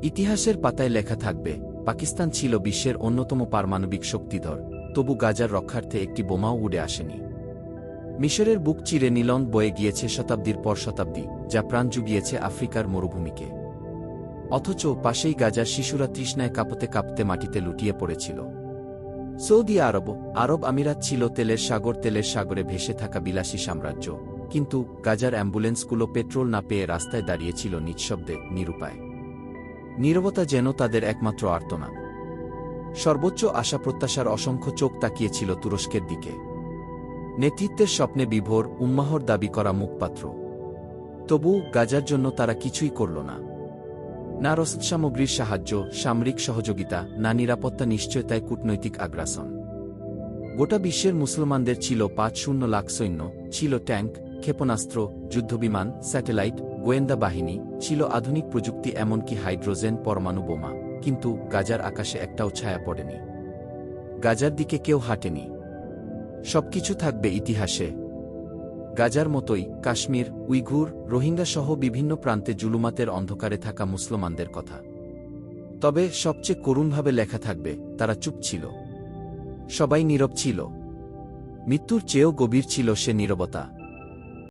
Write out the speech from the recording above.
ইতিহাসের পাতায় লেখা থাকবে, পাকিস্তান ছিল বিশ্বের অন্যতম পারমাণবিক শক্তিধর, তবু গাজার রক্ষার্থে একটি বোমাও উড়ে আসেনি। মিশরের বুক চিরে নীলন বয়ে গিয়েছে শতাব্দীর পর শতাব্দী, যা প্রাণ জুগিয়েছে আফ্রিকার মরুভূমিকে। অথচ পাশেই গাজার শিশুরা তৃষ্ণায় কাঁপতে কাঁপতে মাটিতে লুটিয়ে পড়েছিল। সৌদি আরব আমিরাত ছিল তেলের সাগরে ভেসে থাকা বিলাসী সাম্রাজ্য, কিন্তু গাজার অ্যাম্বুলেন্সগুলো পেট্রোল না পেয়ে রাস্তায় দাঁড়িয়েছিল নিঃশব্দে, নিরুপায়। নীরবতা যেন তাদের একমাত্র আর্তনাদ। সর্বোচ্চ আশা প্রত্যাশার অসংখ্য চোখ তাকিয়েছিল তুরস্কের দিকে। নেতৃত্বের স্বপ্নে বিভোর, উম্মাহর দাবি করা মুখপাত্র। তবু গাজার জন্য তারা কিছুই করল না। না রসদ সামগ্রীর সাহায্য, সামরিক সহযোগিতা, না নিরাপত্তা নিশ্চয়তায় কূটনৈতিক আগ্রাসন। গোটা বিশ্বের মুসলমানদের ছিল ৫-০ লাখ সৈন্য, ছিল ট্যাঙ্ক, ক্ষেপণাস্ত্র, যুদ্ধবিমান, স্যাটেলাইট, গোয়েন্দা বাহিনী, ছিল আধুনিক প্রযুক্তি, এমনকি হাইড্রোজেন পরমাণু বোমা, কিন্তু গাজার আকাশে একটাও ছায়া পড়েনি। গাজার দিকে কেউ হাঁটেনি। সবকিছু থাকবে ইতিহাসে। গাজার মতোই কাশ্মীর, উইঘুর, রোহিঙ্গা সহ বিভিন্ন প্রান্তে জুলুমাতের অন্ধকারে থাকা মুসলমানদের কথা। তবে সবচেয়ে করুণভাবে লেখা থাকবে, তারা চুপ ছিল। সবাই নীরব ছিল। মৃত্যুর চেয়েও গভীর ছিল সে নীরবতা।